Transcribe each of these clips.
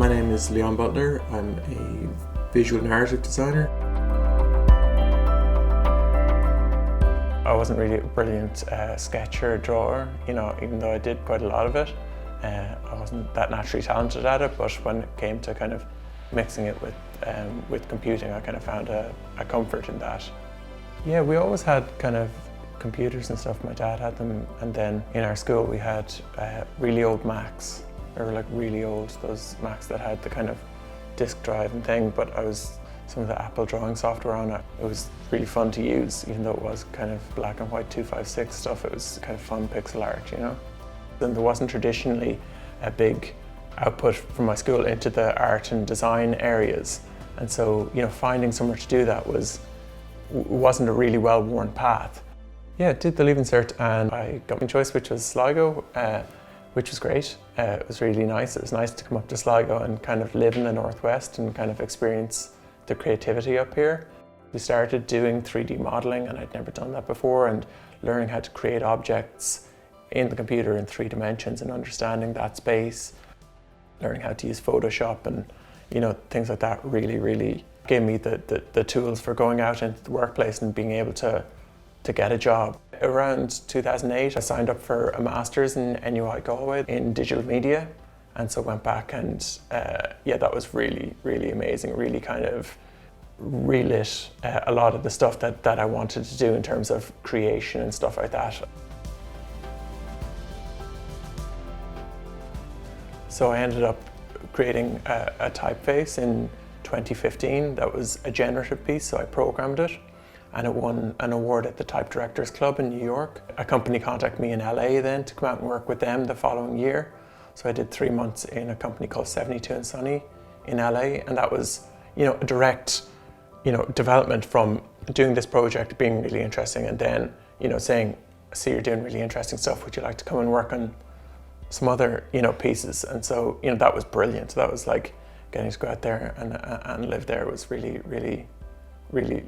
My name is Butler. I'm a visual narrative designer. I wasn't really a brilliant sketcher or drawer, even though I did quite a lot of it. I wasn't that naturally talented at it, but when it came to kind of mixing it with computing, I kind of found a comfort in that. Yeah, we always had kind of computers and stuff. My dad had them, and then in our school we had really old Macs. They were like really old, those Macs that had the kind of disk drive and thing, but some of the Apple drawing software on it. It was really fun to use, even though it was kind of black and white 256 stuff. It was kind of fun pixel art, And there wasn't traditionally a big output from my school into the art and design areas. And so, finding somewhere to do that wasn't a really well-worn path. Yeah, did the Leaving Cert and I got my choice, which was Sligo, which was great. It was really nice. It was nice to come up to Sligo and kind of live in the Northwest and kind of experience the creativity up here. We started doing 3D modeling, and I'd never done that before, and learning how to create objects in the computer in 3 dimensions and understanding that space, learning how to use Photoshop and things like that really gave me the tools for going out into the workplace and being able to get a job. Around 2008, I signed up for a master's in NUI Galway in digital media, and so went back and that was really amazing. Really kind of relit a lot of the stuff that I wanted to do in terms of creation and stuff like that. So I ended up creating a typeface in 2015 that was a generative piece, so I programmed it, and it won an award at the Type Directors Club in New York. A company contacted me in LA then to come out and work with them the following year. So I did 3 months in a company called 72 and Sunny in LA, and that was, a direct, development from doing this project being really interesting, and then, saying, I see you're doing really interesting stuff, would you like to come and work on some other, pieces? And so, that was brilliant. That was like getting to go out there and live there was really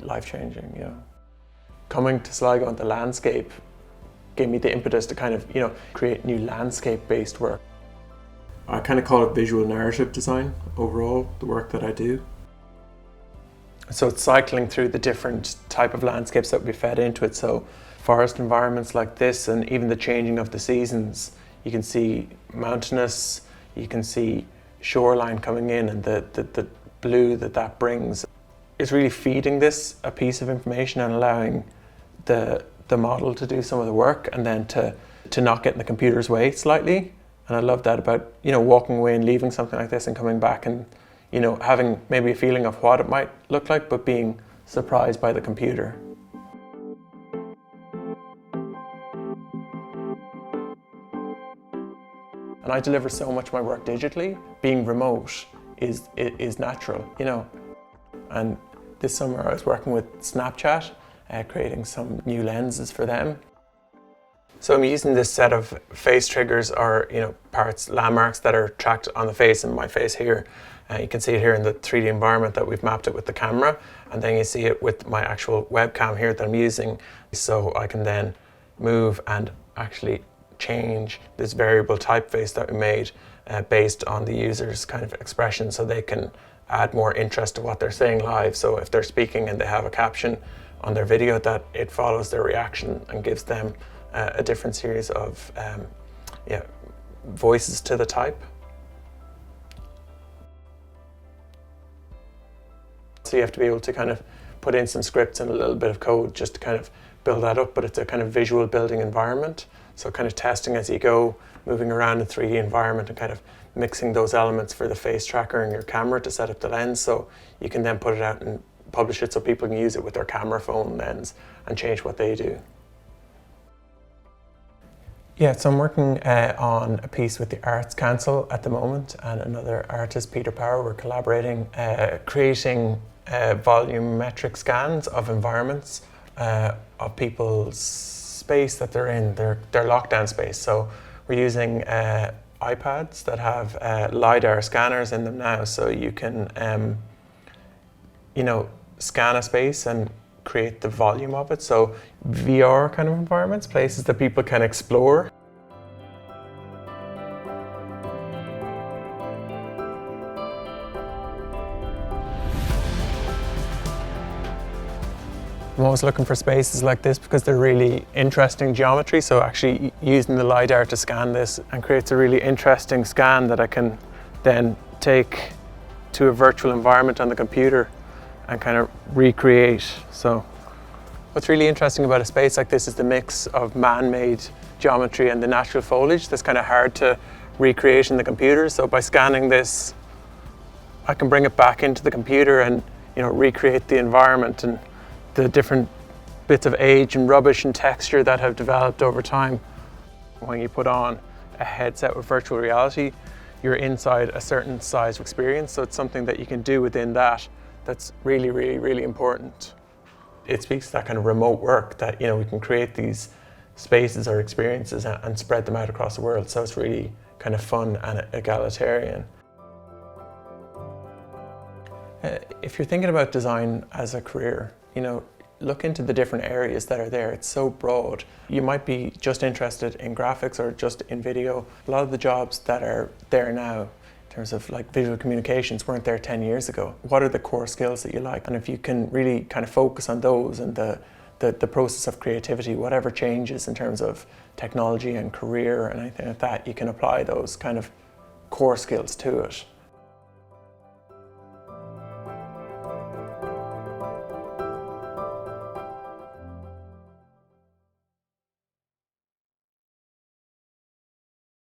life-changing, Coming to Sligo and the landscape gave me the impetus to kind of, create new landscape-based work. I kind of call it visual narrative design overall, the work that I do. So it's cycling through the different type of landscapes that we fed into it. So forest environments like this, and even the changing of the seasons. You can see mountainous, you can see shoreline coming in, and the blue that brings. It's really feeding this a piece of information and allowing the model to do some of the work, and then to not get in the computer's way slightly. And I love that about, walking away and leaving something like this and coming back and, having maybe a feeling of what it might look like, but being surprised by the computer. And I deliver so much of my work digitally. Being remote is natural, And this summer I was working with Snapchat, creating some new lenses for them. So I'm using this set of face triggers, or parts, landmarks that are tracked on the face, and my face here. You can see it here in the 3D environment that we've mapped it with the camera, and then you see it with my actual webcam here that I'm using. So I can then move and actually change this variable typeface that we made based on the user's kind of expression, so they can add more interest to what they're saying live. So if they're speaking and they have a caption on their video, that it follows their reaction and gives them a different series of voices to the type. So you have to be able to kind of put in some scripts and a little bit of code just to kind of build that up, but it's a kind of visual building environment. So kind of testing as you go, moving around in 3D environment and kind of mixing those elements for the face tracker and your camera to set up the lens, so you can then put it out and publish it so people can use it with their camera phone lens and change what they do. Yeah, so I'm working on a piece with the Arts Council at the moment, and another artist, Peter Power. We're collaborating, creating volumetric scans of environments of people's space that they're in, their lockdown space. So we're using iPads that have LiDAR scanners in them now, so you can scan a space and create the volume of it. So VR kind of environments, places that people can explore. I'm always looking for spaces like this because they're really interesting geometry. So actually using the LiDAR to scan this and creates a really interesting scan that I can then take to a virtual environment on the computer and kind of recreate. So what's really interesting about a space like this is the mix of man-made geometry and the natural foliage that's kind of hard to recreate in the computer. So by scanning this, I can bring it back into the computer and recreate the environment and the different bits of age and rubbish and texture that have developed over time. When you put on a headset with virtual reality, you're inside a certain size experience. So it's something that you can do within that that's really, really, really important. It speaks to that kind of remote work that we can create these spaces or experiences and spread them out across the world. So it's really kind of fun and egalitarian. If you're thinking about design as a career, look into the different areas that are there. It's so broad. You might be just interested in graphics or just in video. A lot of the jobs that are there now, in terms of like visual communications, weren't there 10 years ago. What are the core skills that you like? And if you can really kind of focus on those and the process of creativity, whatever changes in terms of technology and career and anything like that, you can apply those kind of core skills to it.